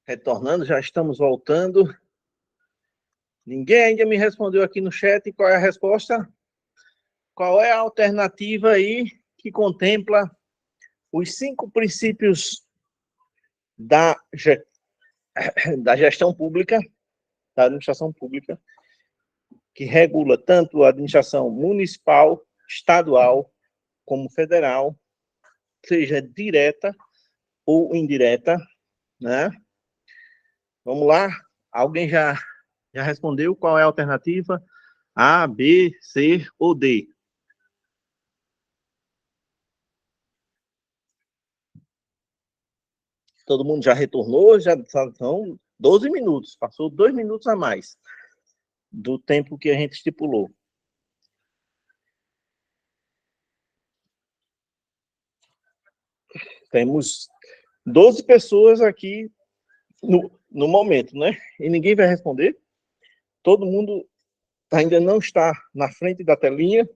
Retornando, já estamos voltando. Ninguém ainda me respondeu aqui no chat qual é a resposta. Qual é a alternativa aí que contempla os 5 princípios da gestão pública, da administração pública, que regula tanto a administração municipal, estadual, como federal, seja direta ou indireta, né? Vamos lá? Alguém já respondeu qual é a alternativa? A, B, C ou D? Todo mundo já retornou, já são 12 minutos, passou 2 minutos a mais do tempo que a gente estipulou. Temos 12 pessoas aqui no momento, né? E ninguém vai responder. Todo mundo ainda não está na frente da telinha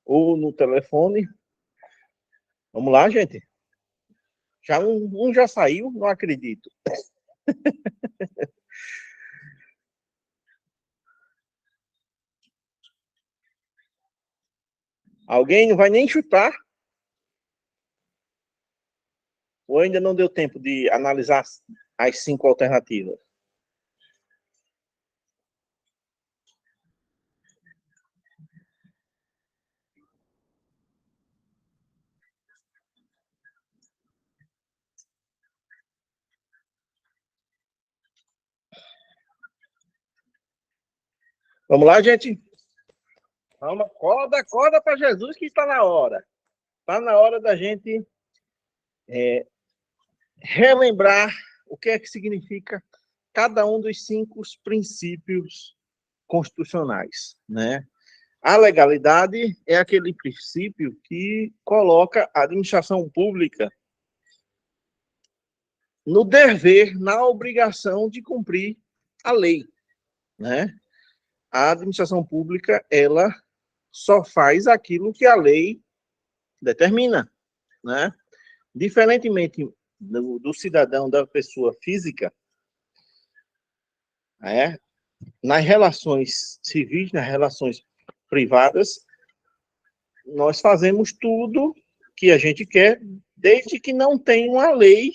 ou no telefone. Vamos lá, gente. Já um já saiu, não acredito. Alguém não vai nem chutar? Ou ainda não deu tempo de analisar as 5 alternativas? Vamos lá, gente? Vamos, acorda para Jesus que está na hora. Está na hora da gente relembrar o que é que significa cada um dos 5 princípios constitucionais, né? A legalidade é aquele princípio que coloca a administração pública no dever, na obrigação de cumprir a lei, né? A administração pública, ela só faz aquilo que a lei determina, né? Diferentemente do cidadão, da pessoa física, nas relações civis, nas relações privadas, nós fazemos tudo que a gente quer, desde que não tenha uma lei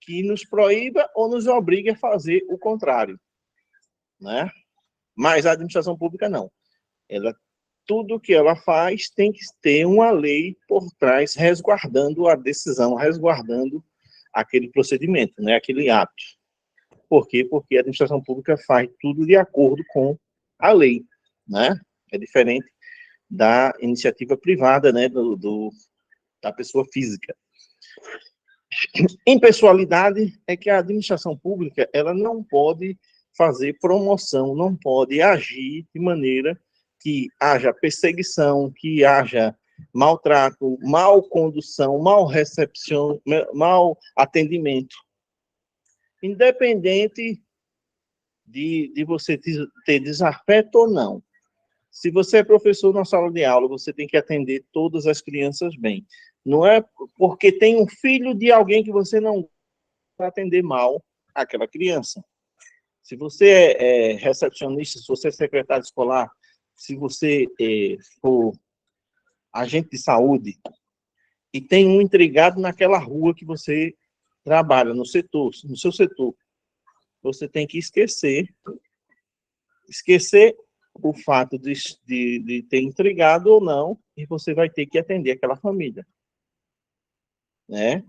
que nos proíba ou nos obrigue a fazer o contrário, né? Mas a administração pública não. Tudo que ela faz tem que ter uma lei por trás, resguardando a decisão, resguardando aquele procedimento, né? Aquele ato. Por quê? Porque a administração pública faz tudo de acordo com a lei, né? É diferente da iniciativa privada, né? Da pessoa física. Impessoalidade é que a administração pública ela não pode fazer promoção, não pode agir de maneira que haja perseguição, que haja maltrato, mal condução, mal recepção, mal atendimento. Independente de você ter desafeto ou não. Se você é professor na sala de aula, você tem que atender todas as crianças bem. Não é porque tem um filho de alguém que você não vai atender mal aquela criança. Se você é recepcionista, se você é secretário escolar, se você for agente de saúde e tem um intrigado naquela rua que você trabalha, no seu setor, você tem que esquecer o fato de ter intrigado ou não, e você vai ter que atender aquela família, né?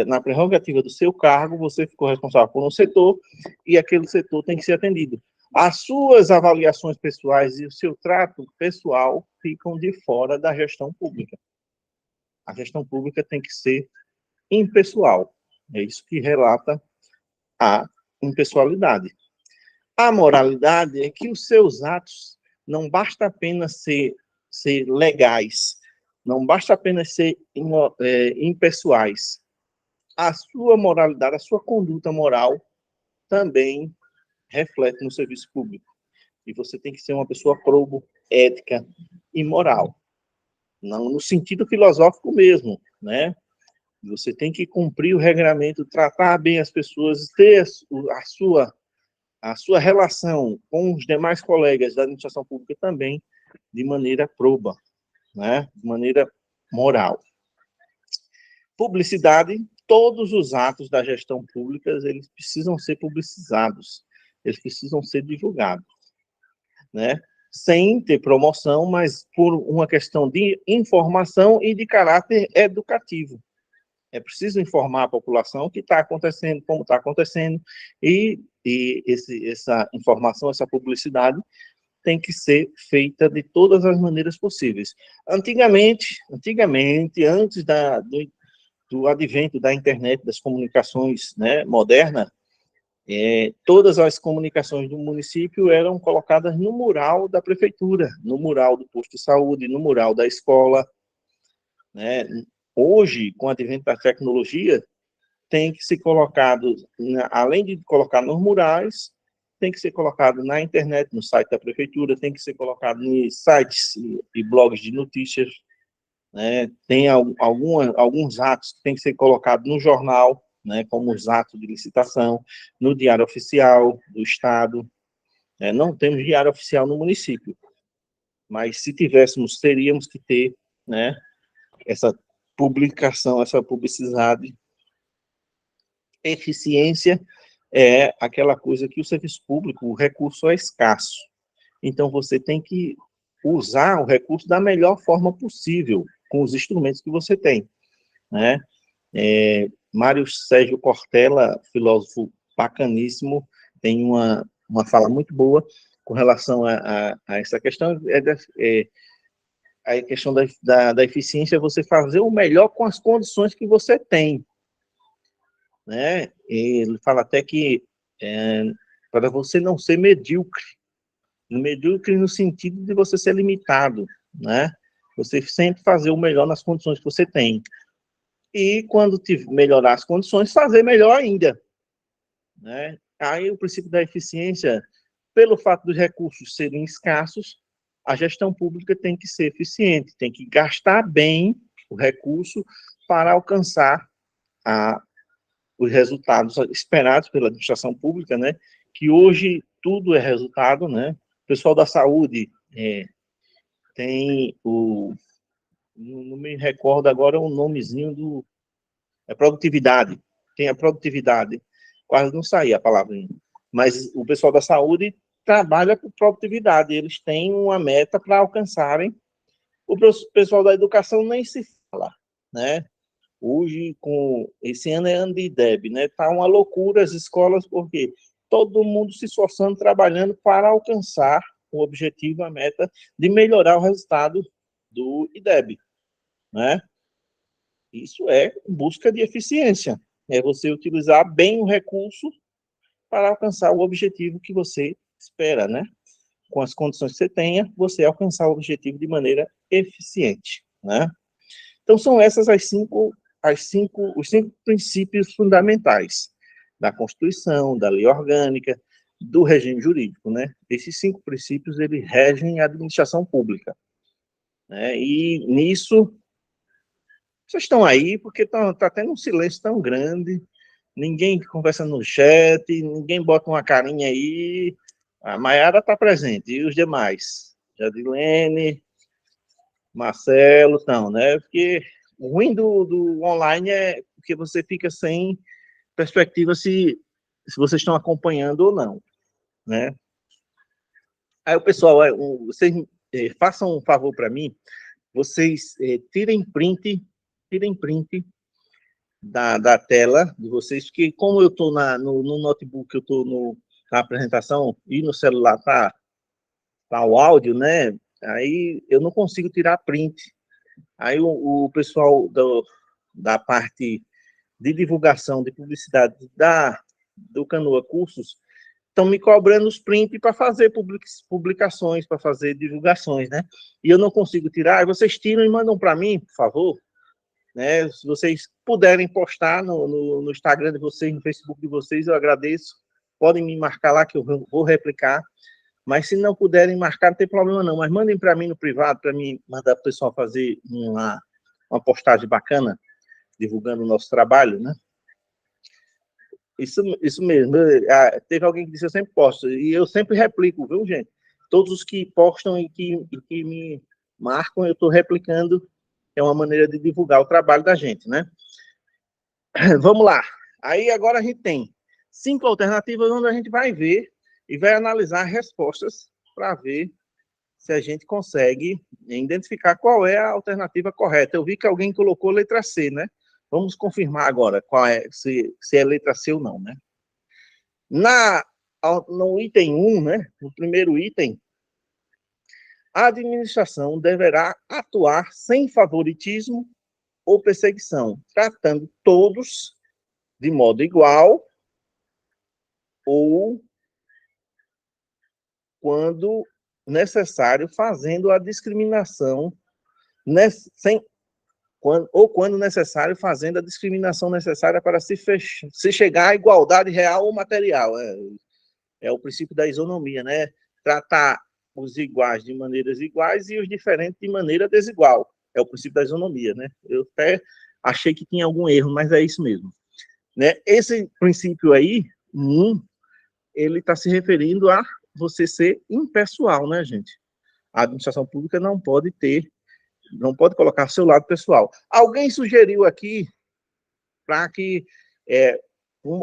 Na prerrogativa do seu cargo, você ficou responsável por um setor e aquele setor tem que ser atendido. As suas avaliações pessoais e o seu trato pessoal ficam de fora da gestão pública. A gestão pública tem que ser impessoal. É isso que relata a impessoalidade. A moralidade é que os seus atos não basta apenas ser legais, não basta apenas ser impessoais. A sua moralidade, a sua conduta moral também reflete no serviço público. E você tem que ser uma pessoa probo, ética e moral. Não no sentido filosófico mesmo, né? Você tem que cumprir o regramento, tratar bem as pessoas, ter a sua relação com os demais colegas da administração pública também de maneira proba, né? De maneira moral. Publicidade, todos os atos da gestão pública, eles precisam ser publicizados, eles precisam ser divulgados, né? Sem ter promoção, mas por uma questão de informação e de caráter educativo. É preciso informar a população o que está acontecendo, como está acontecendo, e essa informação, essa publicidade, tem que ser feita de todas as maneiras possíveis. Antigamente, antes do advento da internet, das comunicações, né, moderna, todas as comunicações do município eram colocadas no mural da prefeitura, no mural do posto de saúde, no mural da escola, né? Hoje, com o advento da tecnologia, tem que ser colocado, além de colocar nos murais, tem que ser colocado na internet, no site da prefeitura, tem que ser colocado em sites e blogs de notícias, né? Tem alguns atos que tem que ser colocados no jornal, né, como os atos de licitação, no Diário Oficial do Estado. Não temos diário oficial no município, mas se tivéssemos, teríamos que ter, né, essa publicação, essa publicidade. Eficiência é aquela coisa que o serviço público, o recurso é escasso. Então, você tem que usar o recurso da melhor forma possível, com os instrumentos que você tem, né? Mário Sérgio Cortella, filósofo bacaníssimo, tem uma fala muito boa com relação a essa questão, a questão da eficiência é você fazer o melhor com as condições que você tem, né? Ele fala até que para você não ser medíocre no sentido de você ser limitado, né? Você sempre fazer o melhor nas condições que você tem. E quando melhorar as condições, fazer melhor ainda, né? Aí o princípio da eficiência, pelo fato dos recursos serem escassos, a gestão pública tem que ser eficiente, tem que gastar bem o recurso para alcançar os resultados esperados pela administração pública, né? Que hoje tudo é resultado, né? O pessoal da saúde tem não me recordo agora o nomezinho produtividade, tem a produtividade, quase não saía a palavra, mas o pessoal da saúde trabalha com produtividade, eles têm uma meta para alcançarem, o pessoal da educação nem se fala, né? Hoje, com esse ano é ano de IDEB, né? Tá uma loucura as escolas, porque todo mundo se esforçando, trabalhando para alcançar o objetivo, a meta de melhorar o resultado do IDEB, né? Isso é busca de eficiência, é você utilizar bem o recurso para alcançar o objetivo que você espera, né? Com as condições que você tenha, você alcançar o objetivo de maneira eficiente, né? Então, são essas os cinco princípios fundamentais da Constituição, da lei orgânica, do regime jurídico, né? Esses 5 princípios, eles regem a administração pública, né? E nisso, vocês estão aí porque tá tendo um silêncio tão grande, ninguém conversa no chat, ninguém bota uma carinha aí, a Maiara está presente, e os demais? Jadilene, Marcelo, estão, né? Porque o ruim do online é que você fica sem perspectiva se vocês estão acompanhando ou não, né? Aí o pessoal, vocês façam um favor para mim, vocês tirem print da tela de vocês, porque como eu estou no notebook, eu estou na apresentação e no celular tá o áudio, né? Aí eu não consigo tirar print. Aí o pessoal da parte de divulgação, de publicidade do Canoa Cursos estão me cobrando os prints para fazer publicações, para fazer divulgações, né? E eu não consigo tirar, aí vocês tiram e mandam para mim, por favor, né? Se vocês puderem postar no Instagram de vocês, no Facebook de vocês, eu agradeço. Podem me marcar lá que eu vou replicar. Mas se não puderem marcar, não tem problema não. Mas mandem para mim no privado, para mim mandar para o pessoal fazer uma postagem bacana, divulgando o nosso trabalho, né? Isso mesmo. Teve alguém que disse, eu sempre posto, e eu sempre replico, viu, gente? Todos os que postam e que me marcam, eu estou replicando, é uma maneira de divulgar o trabalho da gente, né? Vamos lá. Aí agora a gente tem 5 alternativas onde a gente vai ver e vai analisar respostas para ver se a gente consegue identificar qual é a alternativa correta. Eu vi que alguém colocou letra C, né? Vamos confirmar agora qual é, se é letra C ou não, né? No item 1, né? No primeiro item, a administração deverá atuar sem favoritismo ou perseguição, tratando todos de modo igual ou, quando necessário, fazendo a discriminação sem quando necessário, fazendo a discriminação necessária para se chegar à igualdade real ou material. É o princípio da isonomia, né? Tratar os iguais de maneiras iguais e os diferentes de maneira desigual. É o princípio da isonomia, né? Eu até achei que tinha algum erro, mas é isso mesmo. Né? Esse princípio aí, ele está se referindo a você ser impessoal, né, gente? A administração pública não pode colocar seu lado pessoal. Alguém sugeriu aqui para que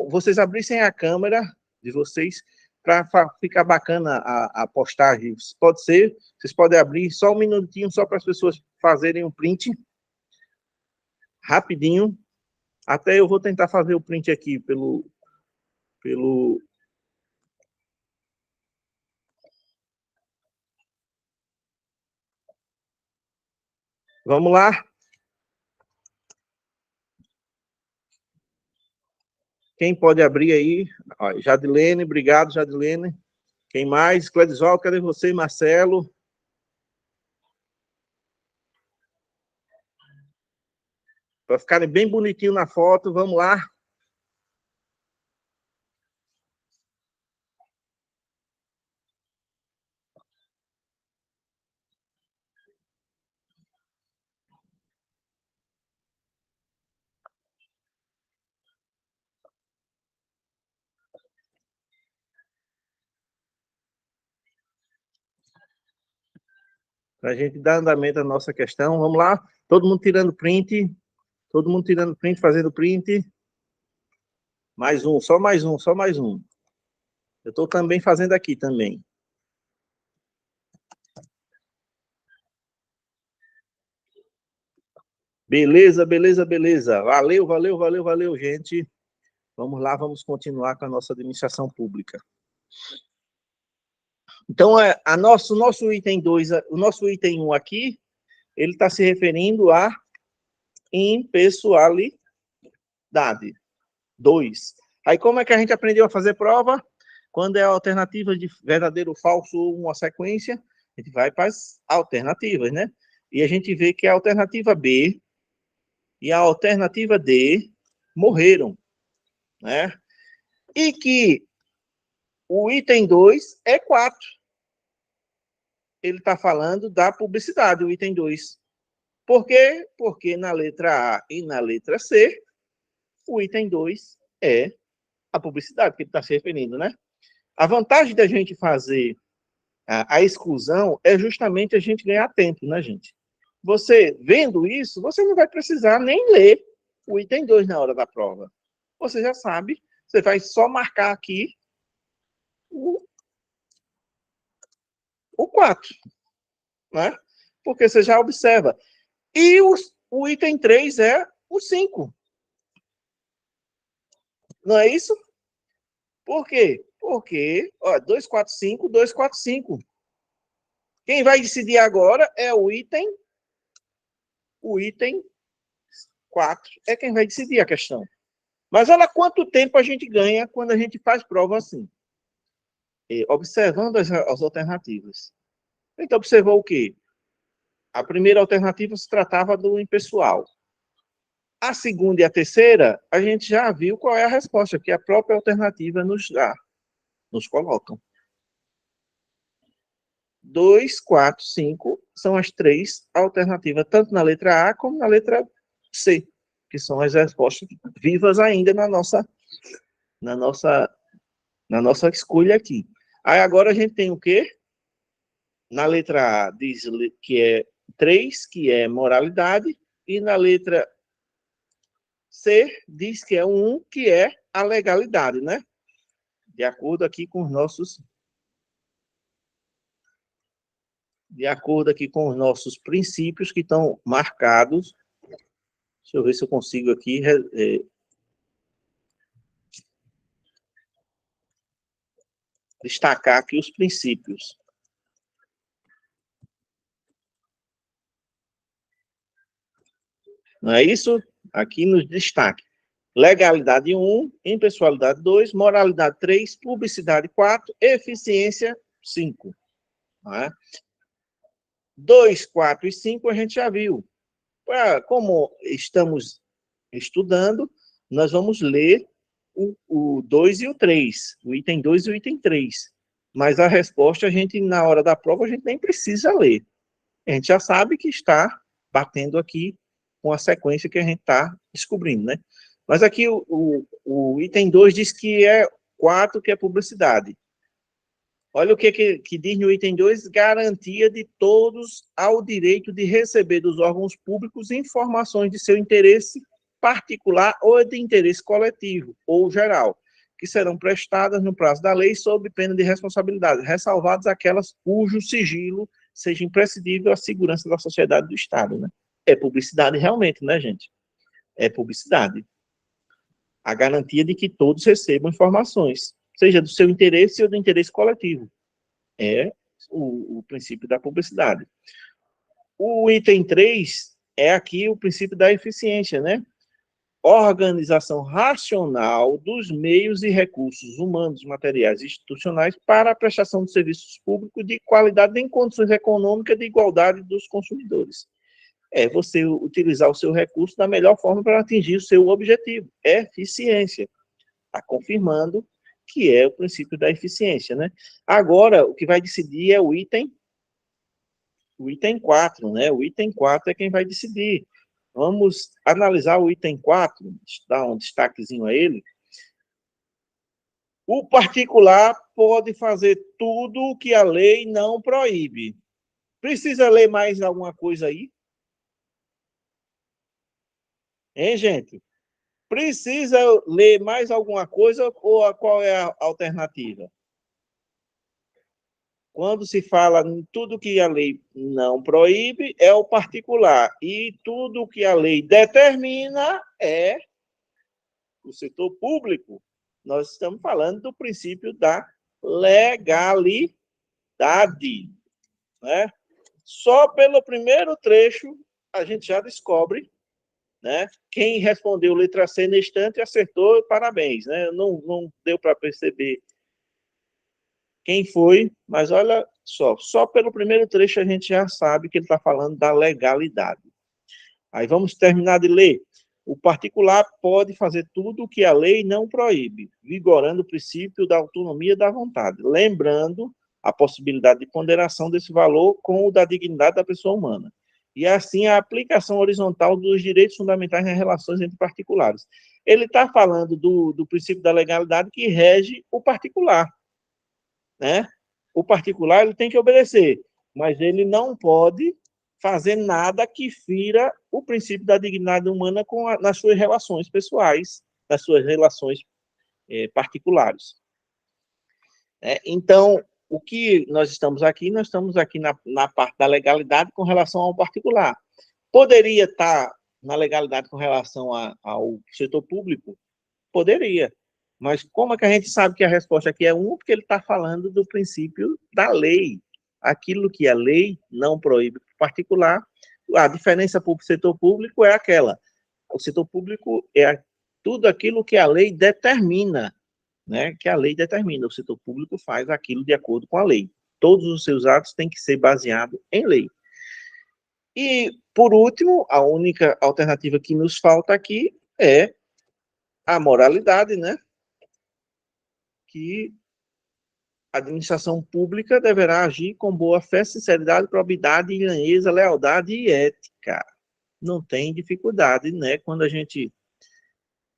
vocês abrissem a câmera de vocês para ficar bacana a postagem. Pode ser, vocês podem abrir só um minutinho, só para as pessoas fazerem um print, rapidinho. Até eu vou tentar fazer o print aqui pelo... Vamos lá? Quem pode abrir aí? Jadilene, obrigado, Jadilene. Quem mais? Cledisol, cadê você? Marcelo? Para ficarem bem bonitinho na foto, vamos lá. Para a gente dar andamento à nossa questão. Vamos lá? Todo mundo tirando print. Todo mundo tirando print, fazendo print. Mais um, só mais um, só mais um. Eu estou também fazendo aqui também. Beleza, beleza, beleza. Valeu, valeu, valeu, valeu, gente. Vamos lá, vamos continuar com a nossa administração pública. Então, o nosso item 2, o nosso item 1 aqui, ele está se referindo a impessoalidade. 2. Aí, como é que a gente aprendeu a fazer prova? Quando é a alternativa de verdadeiro ou falso ou uma sequência, a gente vai para as alternativas, né? E a gente vê que a alternativa B e a alternativa D morreram, né? E que o item 2 é 4. Ele está falando da publicidade, o item 2. Por quê? Porque na letra A e na letra C, o item 2 é a publicidade que ele está se referindo, né? A vantagem da gente fazer a exclusão é justamente a gente ganhar tempo, né, gente? Você, vendo isso, você não vai precisar nem ler o item 2 na hora da prova. Você já sabe, você vai só marcar aqui o 4, né? Porque você já observa. E o item 3 é o 5. Não é isso? Por quê? Porque, ó, 245, 245. Quem vai decidir agora é o item 4. É quem vai decidir a questão. Mas olha quanto tempo a gente ganha quando a gente faz prova assim. Observando as alternativas. Então, observou o quê? A primeira alternativa se tratava do impessoal. A segunda e a terceira, a gente já viu qual é a resposta, que a própria alternativa nos dá, nos colocam. 2, 4, 5 são as 3 alternativas, tanto na letra A como na letra C. que são as respostas vivas ainda na nossa, na nossa escolha aqui. Aí agora a gente tem o quê? Na letra A diz que é 3, que é moralidade, e na letra C diz que é 1, que é a legalidade, né? De acordo aqui com os nossos princípios que estão marcados. Deixa eu ver se eu consigo aqui destacar aqui os princípios. Não é isso? Aqui nos destaque. Legalidade 1, impessoalidade 2, moralidade 3, publicidade 4, eficiência 5. Não é? 2, 4 e 5 a gente já viu. Como estamos estudando, nós vamos ler o 2 e o 3, o item 2 e o item 3. Mas a resposta, a gente, na hora da prova, a gente nem precisa ler. A gente já sabe que está batendo aqui com a sequência que a gente está descobrindo, né? Mas aqui o item 2 diz que é 4, que é publicidade. Olha o que diz no item 2, garantia de todos ao direito de receber dos órgãos públicos informações de seu interesse particular ou de interesse coletivo ou geral, que serão prestadas no prazo da lei sob pena de responsabilidade, ressalvadas aquelas cujo sigilo seja imprescindível à segurança da sociedade do Estado, né? É publicidade realmente, né, gente? É publicidade. A garantia de que todos recebam informações, seja do seu interesse ou do interesse coletivo. É o princípio da publicidade. O item 3 é aqui o princípio da eficiência, né? Organização racional dos meios e recursos humanos, materiais e institucionais para a prestação de serviços públicos de qualidade em condições econômicas de igualdade dos consumidores. É você utilizar o seu recurso da melhor forma para atingir o seu objetivo. Eficiência. Está confirmando que é o princípio da eficiência, né? Agora, o que vai decidir é o item 4, né? O item 4 é quem vai decidir. Vamos analisar o item 4, dar um destaquezinho a ele. O particular pode fazer tudo o que a lei não proíbe. Precisa ler mais alguma coisa aí? Hein, gente? Precisa ler mais alguma coisa ou qual é a alternativa? Quando se fala em tudo que a lei não proíbe, é o particular. E tudo que a lei determina é o setor público. Nós estamos falando do princípio da legalidade. Né? Só pelo primeiro trecho a gente já descobre, né? Quem respondeu letra C na estante acertou, parabéns. Né? Não deu para perceber quem foi, mas olha só pelo primeiro trecho a gente já sabe que ele está falando da legalidade. Aí vamos terminar de ler. O particular pode fazer tudo o que a lei não proíbe, vigorando o princípio da autonomia da vontade, lembrando a possibilidade de ponderação desse valor com o da dignidade da pessoa humana. E assim a aplicação horizontal dos direitos fundamentais nas relações entre particulares. Ele está falando do princípio da legalidade que rege o particular. Né? O particular ele tem que obedecer, mas ele não pode fazer nada que fira o princípio da dignidade humana nas suas relações pessoais, nas suas relações particulares. Então, o que nós estamos aqui na parte da legalidade com relação ao particular. Poderia estar na legalidade com relação ao setor público? Poderia. Mas como é que a gente sabe que a resposta aqui é 1? Porque ele está falando do princípio da lei. Aquilo que a lei não proíbe para o particular, a diferença para o setor público é aquela. O setor público é tudo aquilo que a lei determina, né? Que a lei determina. O setor público faz aquilo de acordo com a lei. Todos os seus atos têm que ser baseados em lei. E, por último, a única alternativa que nos falta aqui é a moralidade, né? Que a administração pública deverá agir com boa fé, sinceridade, probidade, lhaneza, lealdade e ética. não tem dificuldade, né? Quando a gente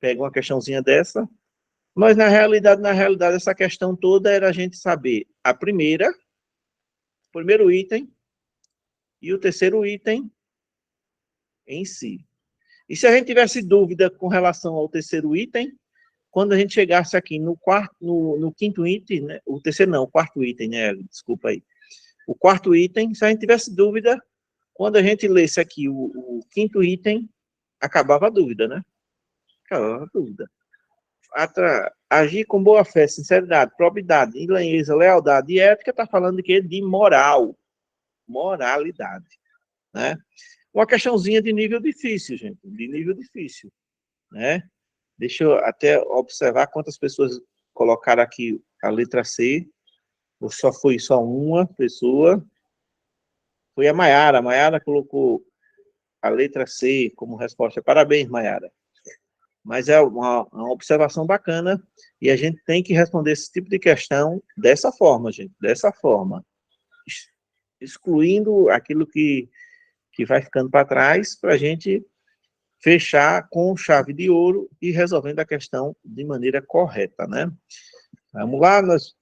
pega uma questãozinha dessa, mas na realidade, essa questão toda era a gente saber o primeiro item e o terceiro item em si. E se a gente tivesse dúvida com relação ao terceiro item, quando a gente chegasse aqui no quinto item, né? O terceiro não, o quarto item, né? Desculpa aí. O quarto item, se a gente tivesse dúvida, quando a gente lesse aqui o quinto item, acabava a dúvida, né? Acabava a dúvida. Agir com boa fé, sinceridade, probidade, inglesa, lealdade e ética, está falando de quê? De moral, moralidade, né? Uma questãozinha de nível difícil, gente, de nível difícil, né? Deixa eu até observar quantas pessoas colocaram aqui a letra C, ou só foi só uma pessoa, foi a Maiara. A Maiara colocou a letra C como resposta. Parabéns, Maiara. Mas é uma observação bacana e a gente tem que responder esse tipo de questão dessa forma, gente, dessa forma, excluindo aquilo que vai ficando para trás para a gente fechar com chave de ouro e resolvendo a questão de maneira correta, né? Vamos lá, nós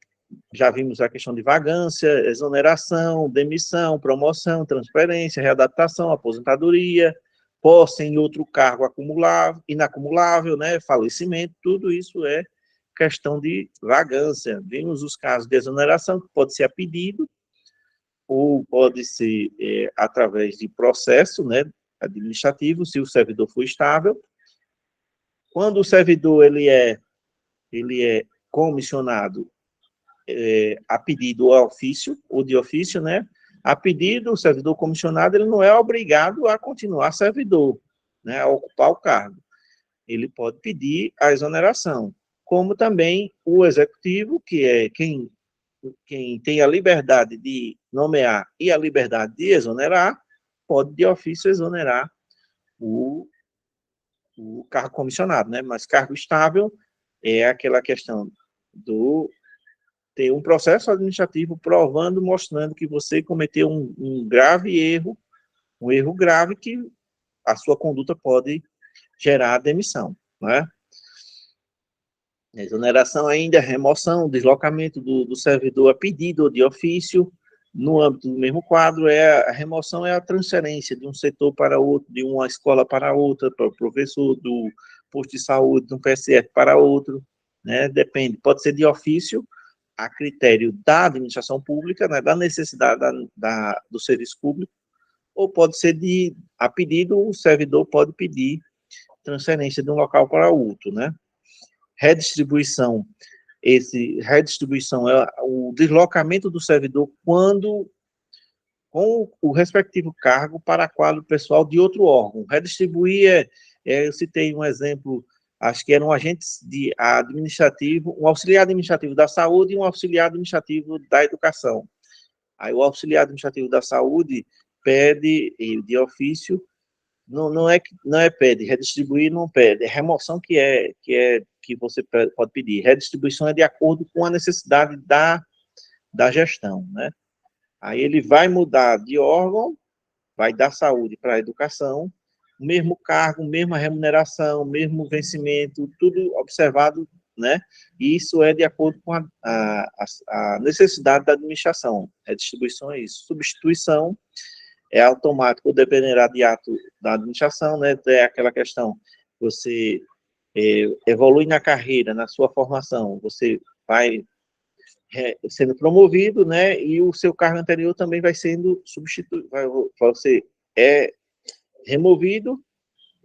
já vimos a questão de vagância, exoneração, demissão, promoção, transferência, readaptação, aposentadoria, posse em outro cargo acumulável, inacumulável, né, falecimento, tudo isso é questão de vagância. Vimos os casos de exoneração, que pode ser a pedido, ou pode ser através de processo, né, administrativo, se o servidor for estável. Quando o servidor ele é comissionado a pedido ou de ofício, né? A pedido, o servidor comissionado, ele não é obrigado a continuar servidor, né, a ocupar o cargo. Ele pode pedir a exoneração, como também o executivo, que é quem tem a liberdade de nomear e a liberdade de exonerar, pode de ofício exonerar o, o cargo comissionado, né? Mas cargo estável é aquela questão do ter um processo administrativo provando, mostrando que você cometeu um grave erro, um erro grave que a sua conduta pode gerar demissão, né? Exoneração ainda, remoção, deslocamento do servidor a pedido ou de ofício, no âmbito do mesmo quadro, a remoção é a transferência de um setor para outro, de uma escola para outra, para o professor, do posto de saúde, de um PSF para outro, né? Depende, pode ser de ofício, a critério da administração pública, né, da necessidade do serviço público, ou pode ser a pedido, o servidor pode pedir transferência de um local para outro, né? Redistribuição é o deslocamento do servidor com o respectivo cargo para qual o pessoal de outro órgão. Redistribuir eu citei um exemplo, acho que era um agente administrativo, um auxiliar administrativo da saúde e um auxiliar administrativo da educação. Aí o auxiliar administrativo da saúde pede de ofício, não é pede, redistribuir não pede, é remoção que você pode pedir. Redistribuição é de acordo com a necessidade da gestão, né? Aí ele vai mudar de órgão, vai da saúde para a educação, mesmo cargo, mesma remuneração, mesmo vencimento, tudo observado, né? E isso é de acordo com a necessidade da administração. Redistribuição é isso. Substituição é automático, ou dependerá de ato da administração, né? É aquela questão, você evolui na carreira, na sua formação, você vai sendo promovido, né? E o seu cargo anterior também vai sendo substituído, você é removido,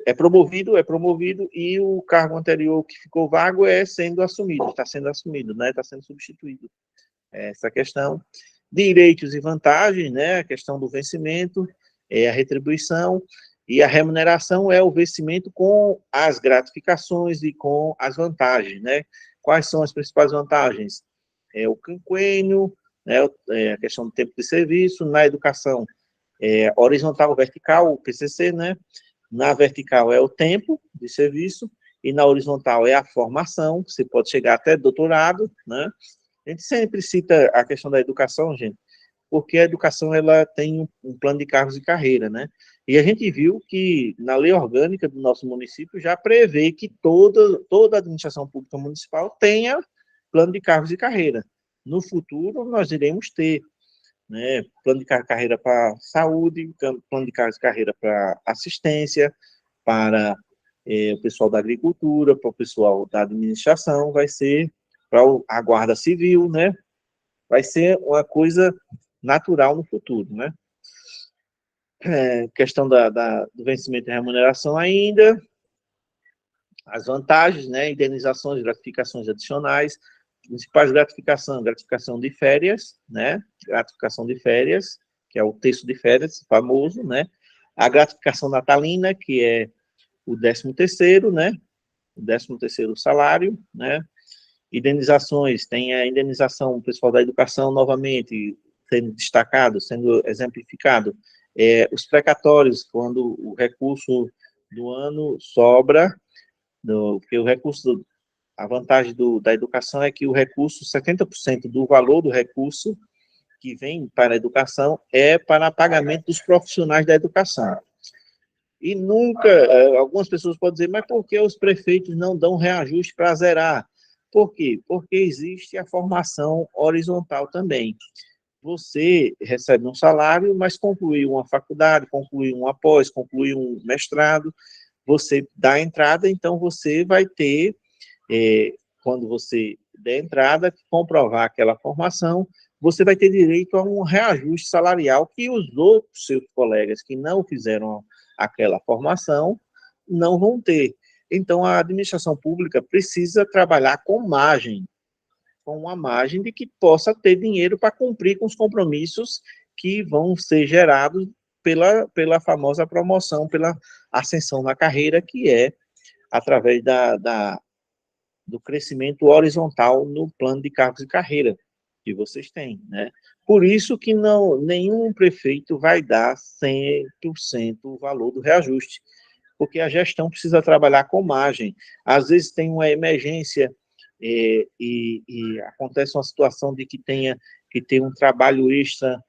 é promovido, e o cargo anterior que ficou vago está sendo assumido, né? Está sendo substituído. Essa questão. Direitos e vantagens, né? A questão do vencimento, a retribuição, e a remuneração é o vencimento com as gratificações e com as vantagens, né? Quais são as principais vantagens? O quinquênio, né? A questão do tempo de serviço, na educação, horizontal ou vertical, o PCC, né? Na vertical é o tempo de serviço, e na horizontal é a formação, você pode chegar até doutorado, né? A gente sempre cita a questão da educação, gente, porque a educação ela tem um plano de cargos e carreira, né? E a gente viu que na lei orgânica do nosso município já prevê que toda a administração pública municipal tenha plano de cargos e carreira. No futuro, nós iremos ter, né, plano de carreira para saúde, plano de cargos e carreira para assistência, para o pessoal da agricultura, para o pessoal da administração, vai ser para a guarda civil, né? Vai ser uma coisa natural no futuro, né? Questão do vencimento e remuneração ainda, as vantagens, né, indenizações, gratificações adicionais, principais gratificação de férias, né, gratificação de férias, que é o texto de férias, famoso, né, a gratificação natalina, que é o 13º, né, o 13º salário, né, indenizações, tem a indenização pessoal da educação, novamente, sendo destacado, sendo exemplificado, os precatórios, quando o recurso do ano sobra, porque o recurso, a vantagem da educação é que o recurso, 70% do valor do recurso que vem para a educação é para pagamento dos profissionais da educação. E nunca, algumas pessoas podem dizer, mas por que os prefeitos não dão reajuste para zerar? Por quê? Porque existe a formação horizontal também. Você recebe um salário, mas concluiu uma faculdade, concluiu um pós, concluiu um mestrado, você dá a entrada, então você vai ter, quando você der entrada, comprovar aquela formação, você vai ter direito a um reajuste salarial que os outros seus colegas que não fizeram aquela formação não vão ter. Então, a administração pública precisa trabalhar com margem, com uma margem de que possa ter dinheiro para cumprir com os compromissos que vão ser gerados pela famosa promoção, pela ascensão na carreira, que é através do crescimento horizontal no plano de cargos e carreira que vocês têm, né? Por isso que nenhum prefeito vai dar 100% o valor do reajuste, porque a gestão precisa trabalhar com margem. Às vezes tem uma emergência e acontece uma situação de que tenha que ter um trabalho extra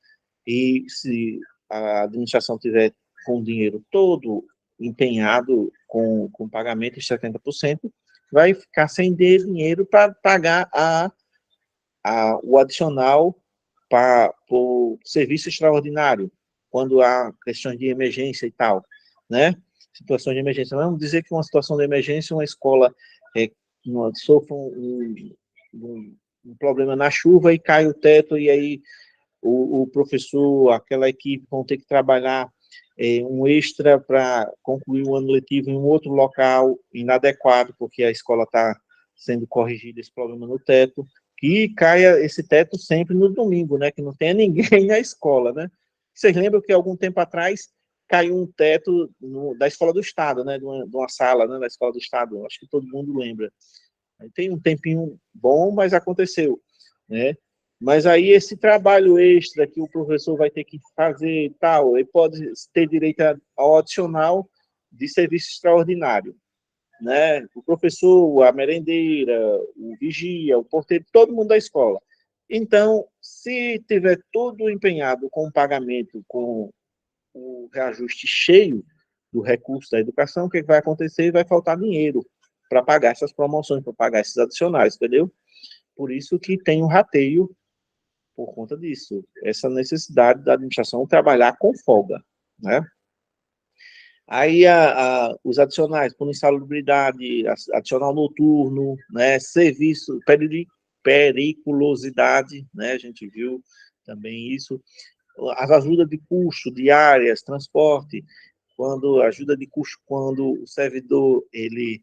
e se a administração tiver com o dinheiro todo empenhado com pagamento de 70%, vai ficar sem dinheiro para pagar o adicional para o serviço extraordinário, quando há questões de emergência e tal, né? Situações de emergência. Vamos dizer que uma situação de emergência, uma escola sofre um problema na chuva e cai o teto, e aí o professor, aquela equipe vão ter que trabalhar um extra para concluir o ano letivo em um outro local inadequado, porque a escola está sendo corrigida esse problema no teto, que caia esse teto sempre no domingo, né, que não tenha ninguém na escola, né. Vocês lembram que algum tempo atrás caiu um teto da escola do Estado, né, de uma sala, né, da escola do Estado, acho que todo mundo lembra. Tem um tempinho bom, mas aconteceu, né. Mas aí esse trabalho extra que o professor vai ter que fazer e tal, ele pode ter direito ao adicional de serviço extraordinário, né? O professor, a merendeira, o vigia, o porteiro, todo mundo da escola. Então, se tiver tudo empenhado com o pagamento, com o reajuste cheio do recurso da educação, o que vai acontecer? Vai faltar dinheiro para pagar essas promoções, para pagar esses adicionais, entendeu? Por isso que tem um rateio por conta disso, essa necessidade da administração trabalhar com folga, né? Aí os adicionais, por insalubridade, adicional noturno, né, serviço, periculosidade, né, a gente viu também isso, as ajudas de custo diárias, transporte, quando ajuda de custo, quando o servidor ele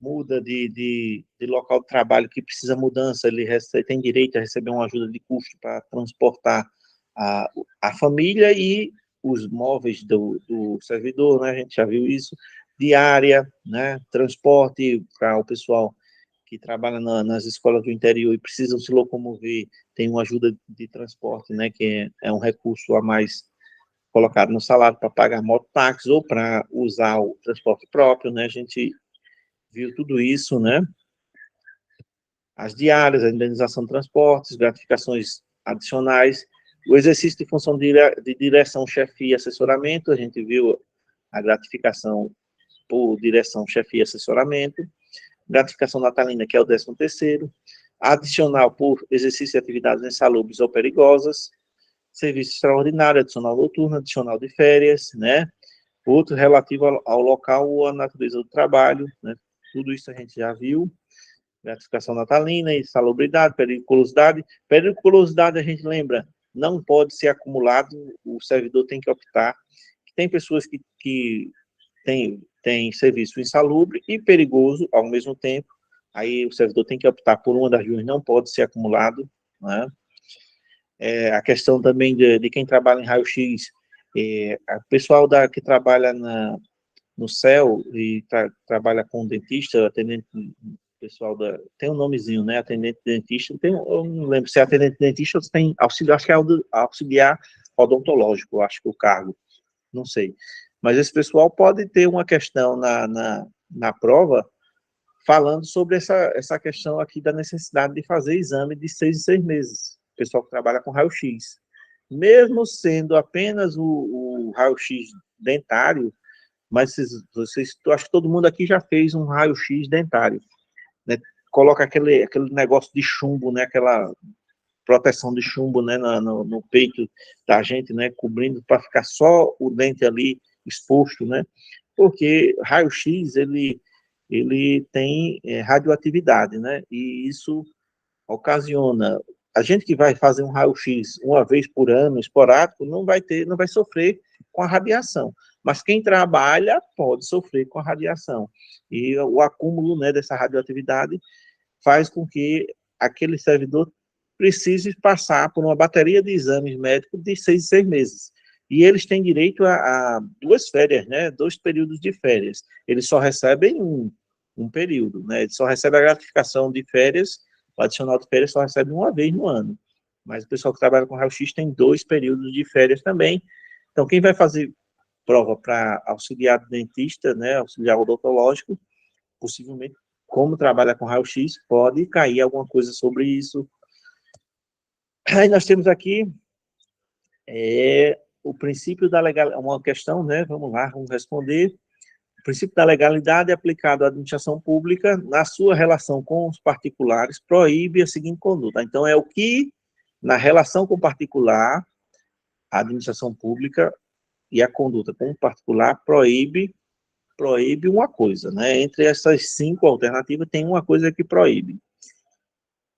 muda de local de trabalho que precisa mudança, ele tem direito a receber uma ajuda de custo para transportar a família e os móveis do servidor, né? A gente já viu isso, diária, né? Transporte para o pessoal que trabalha nas escolas do interior e precisam se locomover, tem uma ajuda de transporte, né? Que é um recurso a mais colocado no salário para pagar mototáxi ou para usar o transporte próprio, né? A gente viu tudo isso, né? As diárias, a indenização de transportes, gratificações adicionais, O exercício de função de direção, chefia e assessoramento, a gente viu a gratificação por direção, chefia e assessoramento, gratificação natalina, que é o 13º, adicional por exercício de atividades insalubres ou perigosas, serviço extraordinário, adicional noturno, adicional de férias, né? Outro relativo ao local ou à natureza do trabalho, né? Tudo isso a gente já viu. Gratificação natalina, insalubridade, periculosidade. Periculosidade, a gente lembra, não pode ser acumulado, o servidor tem que optar. Tem pessoas que têm serviço insalubre e perigoso ao mesmo tempo, aí o servidor tem que optar por uma das duas, não pode ser acumulado, né? A questão também de quem trabalha em raio-x, o pessoal que trabalha no CEL e trabalha com dentista, atendente, pessoal tem um nomezinho, né, atendente dentista, eu não lembro se é atendente dentista ou se tem auxiliar, acho que é auxiliar odontológico, acho que o cargo, não sei. Mas esse pessoal pode ter uma questão na prova falando sobre essa questão aqui da necessidade de fazer exame de 6 em 6 meses, o pessoal que trabalha com raio-x. Mesmo sendo apenas o raio-x dentário, mas eu acho que todo mundo aqui já fez um raio-x dentário, né? Coloca aquele negócio de chumbo, né? Aquela proteção de chumbo, né? No peito da gente, né? Cobrindo para ficar só o dente ali exposto, né? Porque raio-x, ele tem radioatividade, né? E isso ocasiona. A gente que vai fazer um raio-x uma vez por ano, esporádico, não vai sofrer com a radiação. Mas quem trabalha pode sofrer com a radiação. E o acúmulo, né, dessa radioatividade faz com que aquele servidor precise passar por uma bateria de exames médicos de 6 em 6 meses. E eles têm direito a 2 férias, né, 2 períodos de férias. Eles só recebem um período, né, eles só recebem a gratificação de férias, o adicional de férias só recebe uma vez no ano. Mas o pessoal que trabalha com raio-x tem 2 períodos de férias também. Então, quem vai fazer prova para auxiliar dentista, né, auxiliar odontológico, possivelmente, como trabalha com raio-x, pode cair alguma coisa sobre isso. Aí nós temos aqui o princípio da legalidade, uma questão, né, vamos lá, vamos responder. O princípio da legalidade aplicado à administração pública na sua relação com os particulares proíbe a seguinte conduta. Então, é o que, na relação com o particular, a administração pública e a conduta com o particular proíbe uma coisa, né? Entre essas 5 alternativas, tem uma coisa que proíbe.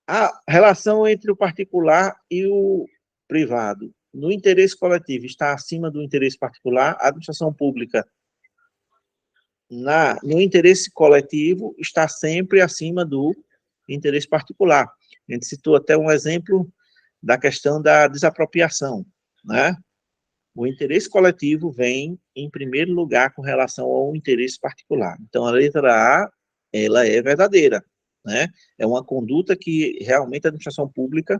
A relação entre o particular e o privado, no interesse coletivo, está acima do interesse particular. A administração pública, no interesse coletivo, está sempre acima do interesse particular. A gente citou até um exemplo da questão da desapropriação, né? O interesse coletivo vem em primeiro lugar com relação ao interesse particular. Então, a letra A, ela é verdadeira, né? É uma conduta que realmente a administração pública,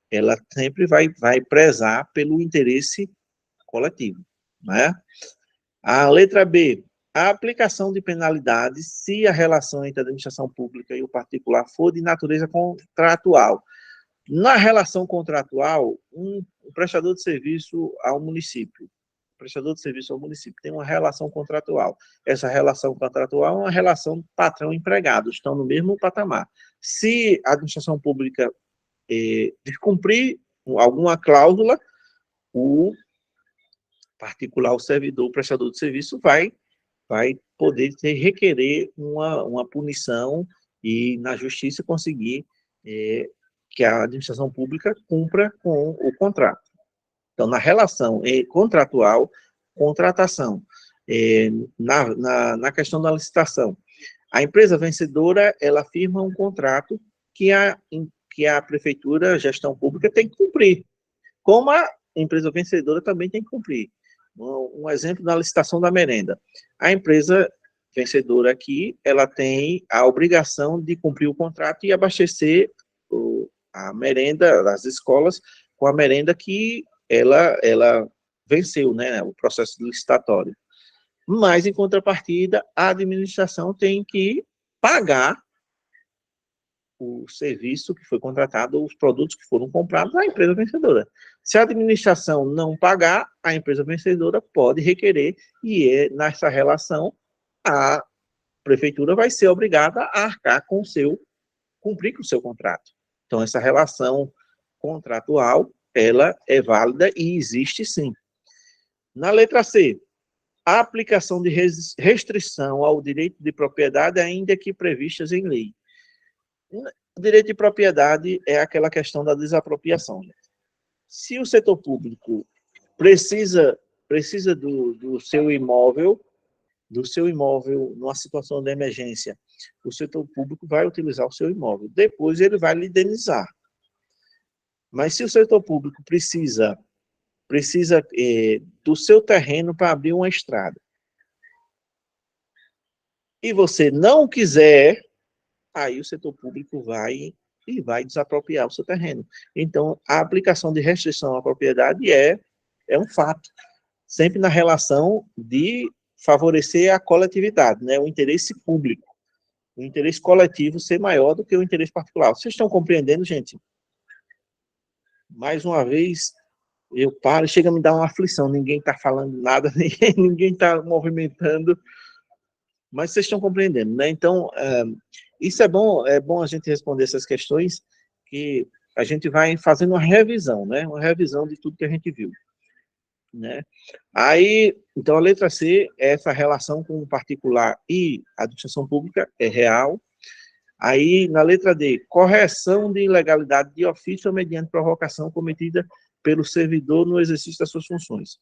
ela sempre vai prezar pelo interesse coletivo, né? A letra B, a aplicação de penalidades se a relação entre a administração pública e o particular for de natureza contratual. Na relação contratual, um prestador de serviço ao município, tem uma relação contratual. Essa relação contratual é uma relação patrão-empregado, estão no mesmo patamar. Se a administração pública descumprir alguma cláusula, o particular, o servidor, o prestador de serviço vai poder requerer uma punição e, na justiça, conseguir que a administração pública cumpra com o contrato. Então, na relação contratual, contratação, na questão da licitação, a empresa vencedora, ela firma um contrato que a prefeitura, a gestão pública, tem que cumprir, como a empresa vencedora também tem que cumprir. Um exemplo da licitação da merenda. A empresa vencedora aqui, ela tem a obrigação de cumprir o contrato e abastecer a merenda das escolas com a merenda que ela venceu, né, o processo licitatório. Mas, em contrapartida, a administração tem que pagar o serviço que foi contratado, os produtos que foram comprados à empresa vencedora. Se a administração não pagar, a empresa vencedora pode requerer, e nessa relação a prefeitura vai ser obrigada a arcar com cumprir com o seu contrato. Então, essa relação contratual, ela é válida e existe sim. Na letra C, a aplicação de restrição ao direito de propriedade, ainda que previstas em lei. O direito de propriedade é aquela questão da desapropriação. Se o setor público precisa do seu imóvel, numa situação de emergência, o setor público vai utilizar o seu imóvel. Depois ele vai lhe indenizar. Mas se o setor público precisa do seu terreno para abrir uma estrada, e você não quiser, aí o setor público vai desapropriar o seu terreno. Então, a aplicação de restrição à propriedade é um fato, sempre na relação de favorecer a coletividade, né, o interesse público, o interesse coletivo ser maior do que o interesse particular. Vocês estão compreendendo, gente? Mais uma vez, eu paro e chega a me dar uma aflição, ninguém está falando nada, ninguém está movimentando, mas vocês estão compreendendo, né? Então, isso é bom a gente responder essas questões, que a gente vai fazendo uma revisão, né? Uma revisão de tudo que a gente viu, né? Aí, então, a letra C, essa relação com o particular e a administração pública é real. Aí, na letra D, correção de ilegalidade de ofício ou mediante provocação cometida pelo servidor no exercício das suas funções.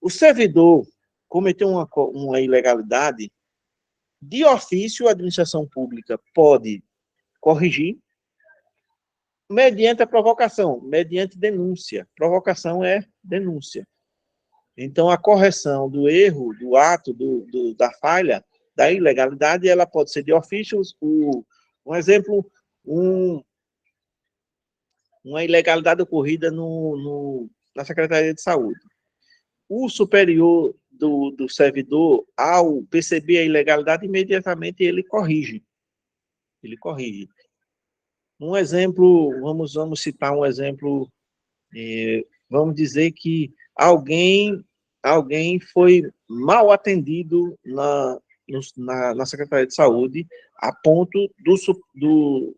O servidor cometeu uma ilegalidade, de ofício, a administração pública pode corrigir, mediante a provocação, mediante denúncia. Provocação é denúncia. Então, a correção do erro, do ato, da falha, da ilegalidade, ela pode ser de ofício. Um exemplo, uma ilegalidade ocorrida na Secretaria de Saúde. O superior do servidor, ao perceber a ilegalidade, imediatamente ele corrige. Ele corrige. Um exemplo, vamos citar um exemplo, vamos dizer que alguém foi mal atendido na Secretaria de Saúde, a ponto do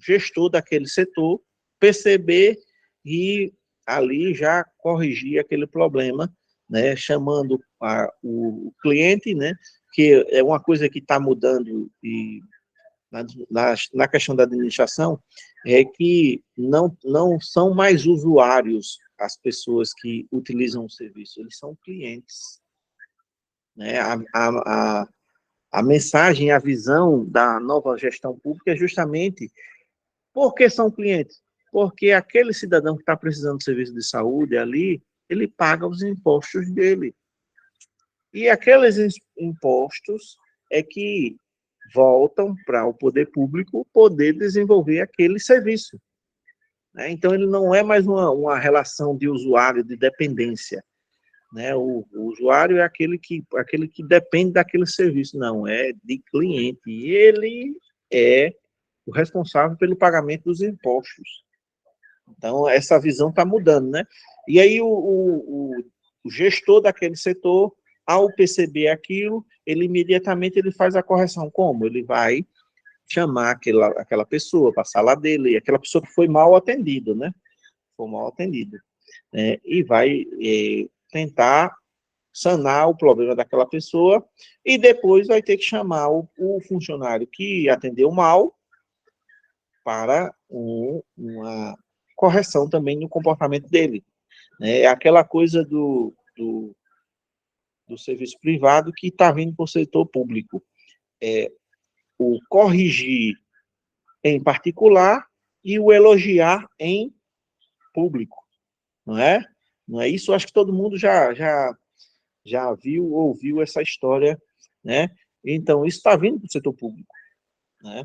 gestor daquele setor perceber e ali já corrigir aquele problema, né, chamando o cliente, né, que é uma coisa que está mudando e na questão da administração, é que não são mais usuários as pessoas que utilizam o serviço, eles são clientes. Né? A mensagem, a visão da nova gestão pública é justamente porque são clientes. Porque aquele cidadão que está precisando de serviço de saúde ali, ele paga os impostos dele. E aqueles impostos é que voltam para o poder público poder desenvolver aquele serviço. Né? Então, ele não é mais uma relação de usuário, de dependência. Né? O usuário é aquele que depende daquele serviço, não, é de cliente. E ele é o responsável pelo pagamento dos impostos. Então, essa visão está mudando, né? E aí, o gestor daquele setor, ao perceber aquilo, ele imediatamente faz a correção. Como? Ele vai chamar aquela pessoa para a sala dele, aquela pessoa que foi mal atendida, né? Foi mal atendida. E vai tentar sanar o problema daquela pessoa, e depois vai ter que chamar o funcionário que atendeu mal para uma correção também no comportamento dele. É aquela coisa do serviço privado que está vindo para o setor público. O corrigir em particular e o elogiar em público. Não é? Não é isso? Acho que todo mundo já viu, ouviu essa história, né? Então, isso está vindo para o setor público, né?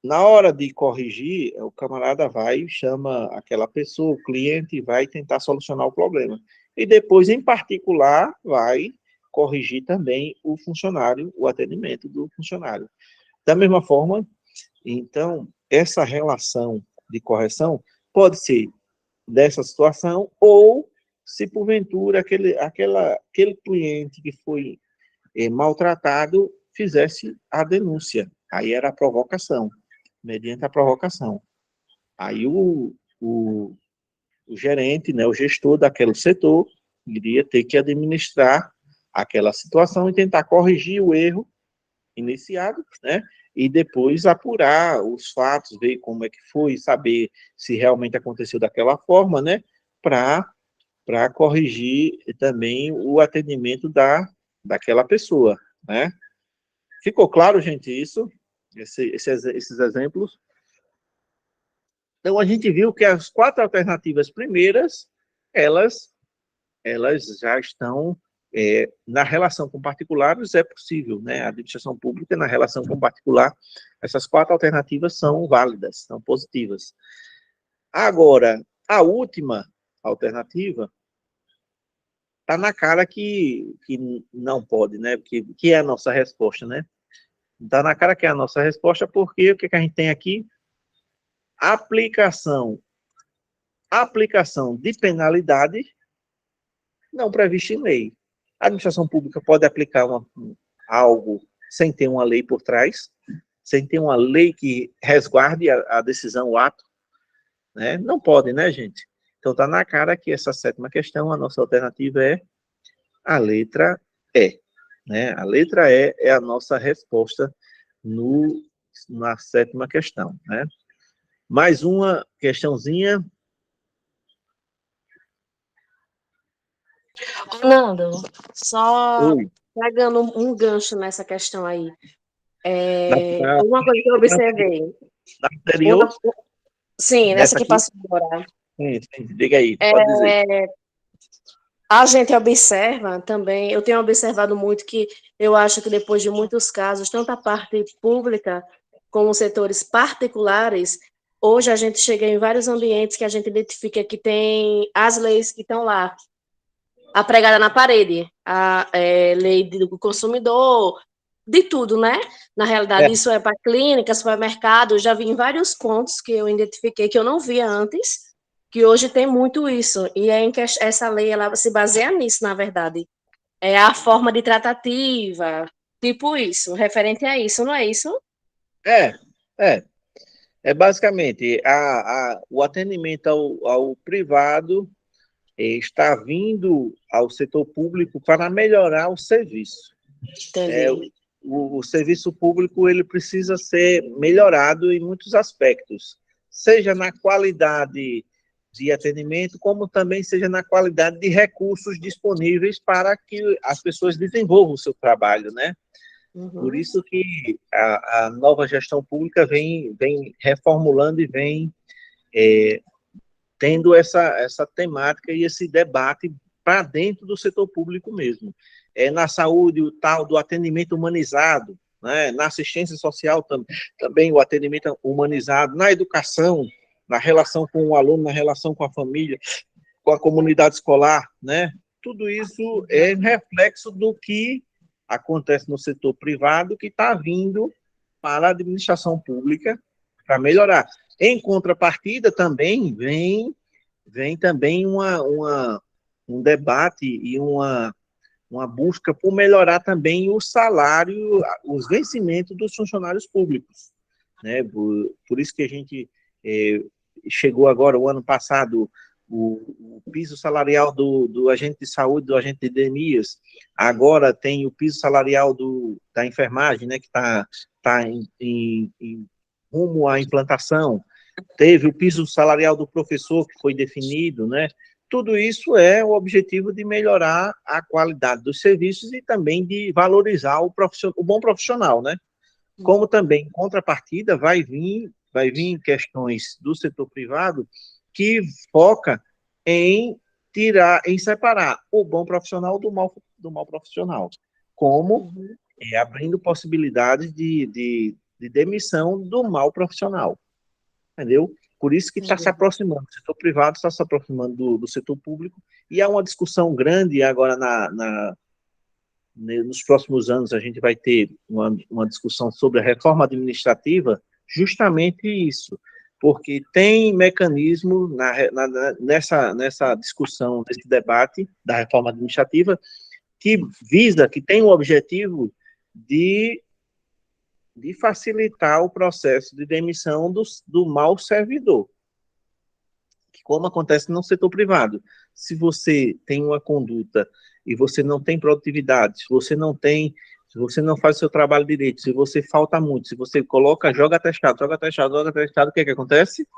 Na hora de corrigir, o camarada vai, chama aquela pessoa, o cliente, vai tentar solucionar o problema. E depois, em particular, vai corrigir também o funcionário, o atendimento do funcionário. Da mesma forma, Então, essa relação de correção pode ser dessa situação, ou se porventura aquele cliente que foi maltratado fizesse a denúncia. Aí era a provocação, mediante a provocação. Aí o gerente, né, o gestor daquele setor, iria ter que administrar aquela situação e tentar corrigir o erro iniciado, né, e depois apurar os fatos, ver como é que foi, saber se realmente aconteceu daquela forma, né, para corrigir também o atendimento daquela pessoa, né. Ficou claro, gente, isso? Esses exemplos? Então, a gente viu que as 4 alternativas primeiras, elas, elas já estão na relação com particulares, é possível, né? A administração pública, na relação com particular, essas 4 alternativas são válidas, são positivas. Agora, a última alternativa está na cara que não pode, né? Que é a nossa resposta, né? Está na cara que é a nossa resposta, porque o que a gente tem aqui? Aplicação de penalidade não prevista em lei. A administração pública pode aplicar algo sem ter uma lei por trás, sem ter uma lei que resguarde a decisão, o ato, né? Não pode, né, gente? Então está na cara que essa 7ª questão, a nossa alternativa é a letra E, né? A letra E é a nossa resposta na 7ª questão, né? Mais uma questãozinha. Nando, só Oi. pegando um gancho nessa questão aí. Na, na, Uma coisa que eu observei. na anterior, Uma, sim, nessa dessa que aqui, passou agora. sim, diga aí, pode dizer. A gente observa também, eu tenho observado muito que eu acho que depois de muitos casos, tanto a parte pública como os setores particulares, hoje a gente chega em vários ambientes que a gente identifica que tem as leis que estão lá, a pregada na parede, a lei do consumidor, de tudo, né? Na realidade, É, isso é para clínica, supermercado, eu já vi em vários pontos que eu identifiquei que eu não via antes, que hoje tem muito isso, e é em que essa lei ela se baseia nisso, na verdade. É a forma de tratativa, tipo isso, referente a isso, não é isso? é, é. É basicamente o atendimento ao privado está vindo ao setor público para melhorar o serviço. É, Entendi. o serviço público ele precisa ser melhorado em muitos aspectos, seja na qualidade de atendimento, como também seja na qualidade de recursos disponíveis para que as pessoas desenvolvam o seu trabalho, né? Por Uhum. isso que a nova gestão pública vem reformulando e vem tendo essa temática e esse debate para dentro do setor público mesmo. Na saúde, o tal do atendimento humanizado, né? Na assistência social também o atendimento humanizado, na educação, na relação com o aluno, na relação com a família, com a comunidade escolar, né? Tudo isso é reflexo do que acontece no setor privado que está vindo para a administração pública para melhorar. Em contrapartida, também vem também um debate e uma busca por melhorar também o salário, os vencimentos dos funcionários públicos, né? Por isso que a gente chegou agora, o ano passado, o piso salarial do agente de saúde, do agente de endemias, agora tem o piso salarial da enfermagem, né, que tá em rumo à implantação, teve o piso salarial do professor que foi definido, né? Tudo isso é o objetivo de melhorar a qualidade dos serviços e também de valorizar o bom profissional, né? Como também, em contrapartida, vai vir questões do setor privado que foca em separar o bom profissional do mal profissional, como Uhum. abrindo possibilidades de demissão do mal profissional, entendeu? Por isso que está se Entendi. aproximando, o setor privado está se aproximando do setor público, e há uma discussão grande agora nos próximos anos a gente vai ter uma discussão sobre a reforma administrativa, justamente isso, porque tem mecanismo nessa discussão, nesse debate da reforma administrativa, que visa, que tem o objetivo de facilitar o processo de demissão do mau servidor, como acontece no setor privado. Se você tem uma conduta e você não tem produtividade, se você não faz o seu trabalho direito, se você falta muito, se você joga atestado, o que acontece?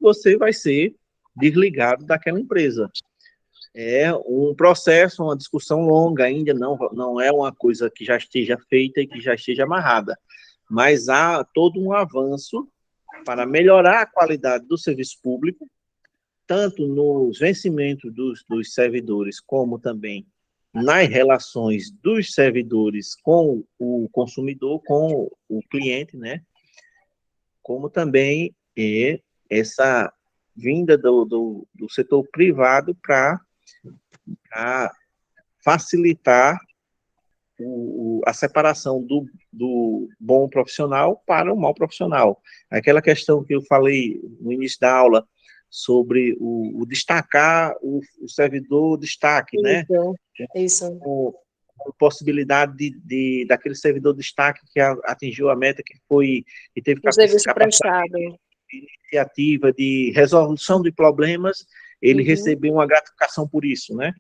Você vai ser desligado daquela empresa. É um processo, uma discussão longa ainda, não é uma coisa que já esteja feita e que já esteja amarrada, mas há todo um avanço para melhorar a qualidade do serviço público, tanto nos vencimentos dos servidores, como também nas relações dos servidores com o consumidor, com o cliente, né? Como também essa vinda do setor privado para facilitar a separação do bom profissional para o mau profissional. Aquela questão que eu falei no início da aula, sobre o destacar o servidor destaque, né? Isso. A possibilidade daquele servidor destaque que atingiu a meta, que teve capacidade de iniciativa, de resolução de problemas, ele recebeu uma gratificação por isso, né?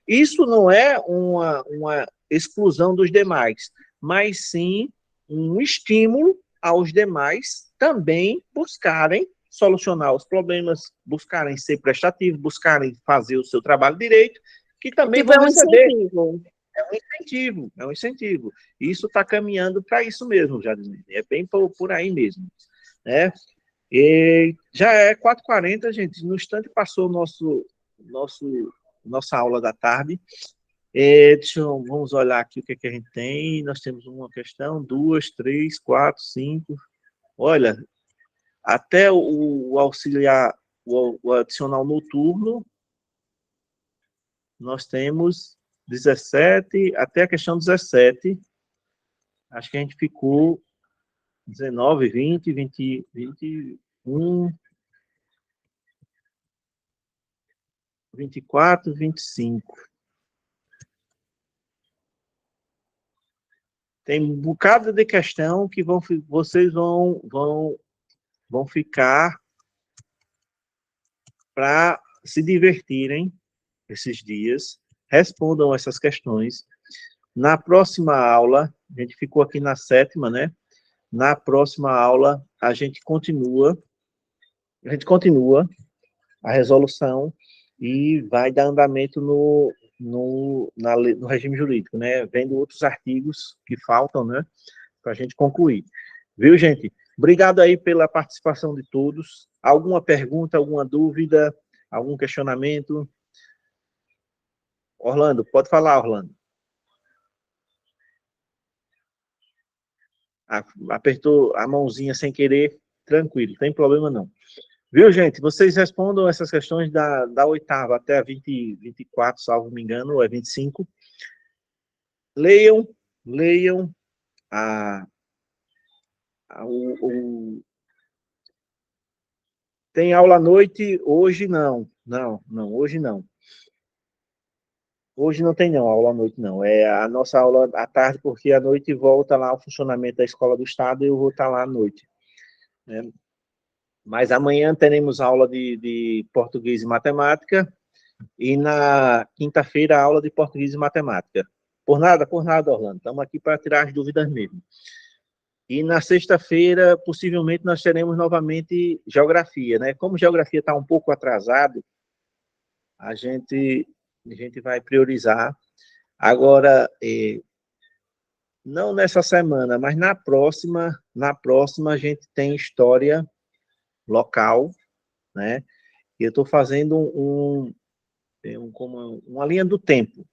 Isso não é uma exclusão dos demais, mas sim um estímulo aos demais também buscarem solucionar os problemas, buscarem ser prestativos, buscarem fazer o seu trabalho direito, que também vão receber. É um incentivo. Isso está caminhando para isso mesmo, Jadine. É bem por aí mesmo, né? E já é 4h40, gente. No instante passou nossa aula da tarde. Vamos olhar aqui o que a gente tem. Nós temos uma questão, 2, 3, 4, 5. Olha, até o auxiliar, o adicional noturno, nós temos 17, até a questão 17. Acho que a gente ficou 19, 20, 20, 21, 24, 25. Tem um bocado de questão que vocês vão ficar para se divertirem esses dias. Respondam essas questões. Na próxima aula, a gente ficou aqui na 7ª, né? Na próxima aula, a gente continua a resolução e vai dar andamento no regime jurídico, né? Vendo outros artigos que faltam, né? Para a gente concluir. Viu, gente? Obrigado aí pela participação de todos. Alguma pergunta, alguma dúvida, algum questionamento? Orlando, pode falar, Orlando. Apertou a mãozinha sem querer, tranquilo, tem problema não. Viu, gente? Vocês respondam essas questões da 8ª até a 24, salvo me engano, ou é 25. Leiam tem aula à noite, hoje não, hoje não. Hoje não tem aula à noite não, é a nossa aula à tarde, porque à noite volta lá o funcionamento da Escola do Estado e eu vou estar lá à noite, né? Mas amanhã teremos aula de português e matemática, e na quinta-feira aula de português e matemática. Por nada, Orlando, estamos aqui para tirar as dúvidas mesmo. E na sexta-feira, possivelmente, nós teremos novamente geografia, né? Como geografia está um pouco atrasado, a gente vai priorizar. Agora, não nessa semana, mas na próxima a gente tem história local, né? E eu estou fazendo uma linha do tempo,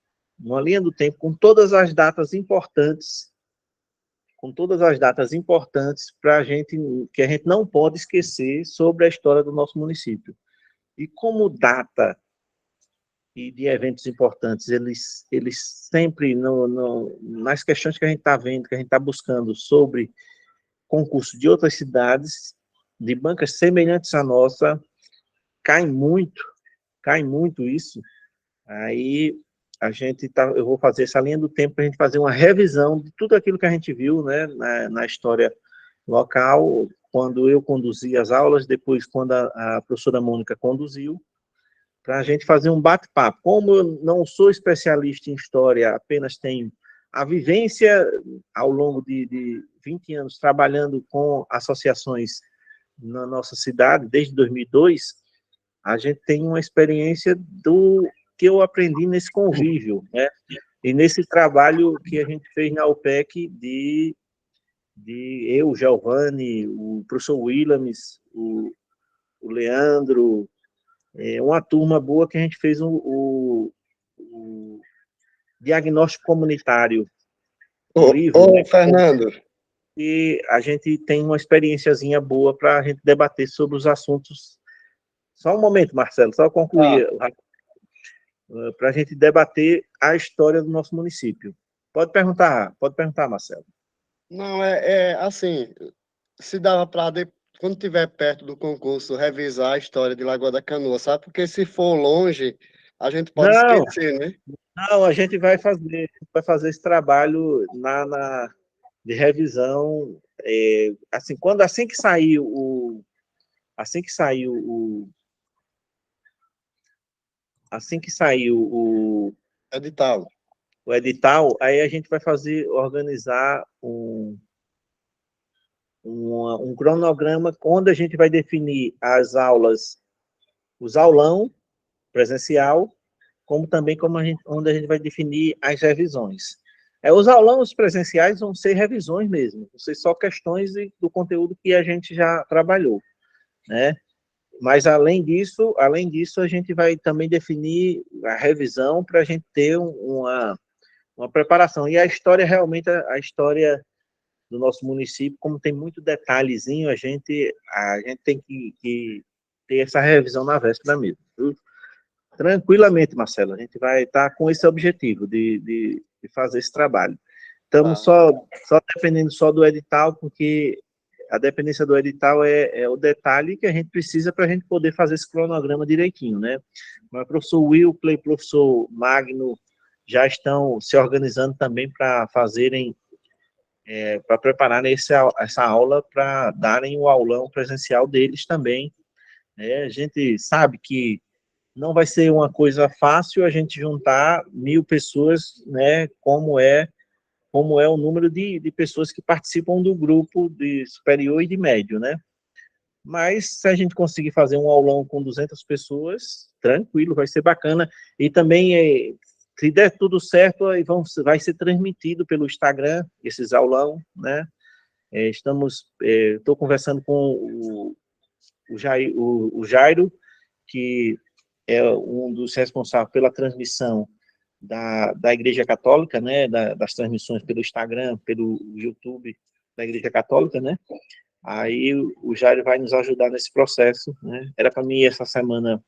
com todas as datas importantes, para que a gente não pode esquecer sobre a história do nosso município. E como data e de eventos importantes, eles sempre, nas questões que a gente está vendo, que a gente está buscando sobre concursos de outras cidades, de bancas semelhantes à nossa, cai muito isso. Aí eu vou fazer essa linha do tempo para a gente fazer uma revisão de tudo aquilo que a gente viu, né, na história local, quando eu conduzi as aulas, depois quando a professora Mônica conduziu, para a gente fazer um bate-papo. Como eu não sou especialista em história, apenas tenho a vivência ao longo de 20 anos trabalhando com associações na nossa cidade, desde 2002, a gente tem uma experiência do que eu aprendi nesse convívio, né? E nesse trabalho que a gente fez na UPEC de eu, Giovanni, o professor Williams, o Leandro, uma turma boa que a gente fez o diagnóstico comunitário, um livro, né? Fernando. E a gente tem uma experiênciazinha boa para a gente debater sobre os assuntos. Só um momento, Marcelo, só concluir, para a gente debater a história do nosso município. Pode perguntar, Marcelo. Não, assim, se dava para, quando estiver perto do concurso, revisar a história de Lagoa da Canoa, sabe? Porque se for longe, a gente pode esquecer, né? Não, a gente vai fazer esse trabalho de revisão, assim que sair o Edital. o edital, aí a gente vai organizar um cronograma onde a gente vai definir as aulas, os aulão presencial, como também onde a gente vai definir as revisões. Os aulões presenciais vão ser revisões mesmo, vão ser só questões do conteúdo que a gente já trabalhou, né? Mas, além disso, a gente vai também definir a revisão para a gente ter uma preparação. E a história, realmente, a história do nosso município, como tem muito detalhezinho, a gente tem que ter essa revisão na véspera mesmo. Tranquilamente, Marcelo, a gente vai estar com esse objetivo de fazer esse trabalho. Estamos só dependendo só do edital, porque a dependência do edital é o detalhe que a gente precisa para a gente poder fazer esse cronograma direitinho, né? Mas o professor Wilkley, o professor Magno já estão se organizando também para fazerem, para prepararem essa aula, para darem o aulão presencial deles também, né? A gente sabe que não vai ser uma coisa fácil a gente juntar 1.000 pessoas, né, como é o número de pessoas que participam do grupo de superior e de médio, né? Mas se a gente conseguir fazer um aulão com 200 pessoas, tranquilo, vai ser bacana. E também, se der tudo certo, aí vai ser transmitido pelo Instagram, esses aulão, né? Estou conversando com o Jairo, que é um dos responsáveis pela transmissão da Igreja Católica, né, das transmissões pelo Instagram, pelo YouTube da Igreja Católica, né? Aí o Jairo vai nos ajudar nesse processo, né? Era para mim essa semana,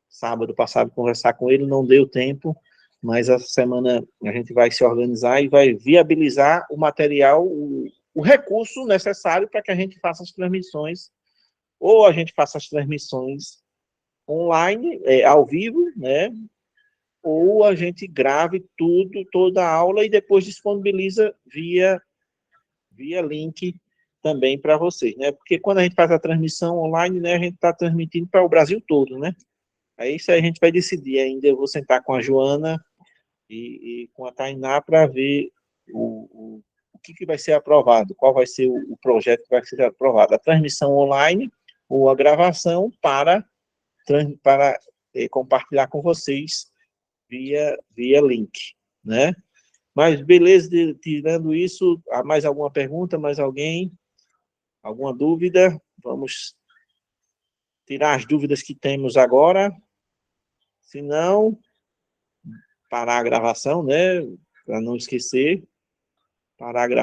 sábado passado, conversar com ele, não deu tempo, mas essa semana a gente vai se organizar e vai viabilizar o material, o recurso necessário para que a gente faça as transmissões, ou a gente faça as transmissões online, ao vivo, né? Ou a gente grave toda a aula e depois disponibiliza via link também para vocês, né? Porque quando a gente faz a transmissão online, né, a gente está transmitindo para o Brasil todo, né? Aí isso aí a gente vai decidir ainda. Eu vou sentar com a Joana e com a Tainá para ver o que vai ser aprovado, qual vai ser o projeto que vai ser aprovado. A transmissão online ou a gravação para compartilhar com vocês via link, né? Mas beleza, tirando isso, há mais alguma pergunta, mais alguém? Alguma dúvida? Vamos tirar as dúvidas que temos agora. Se não, parar a gravação, né? Para não esquecer, parar a gravação.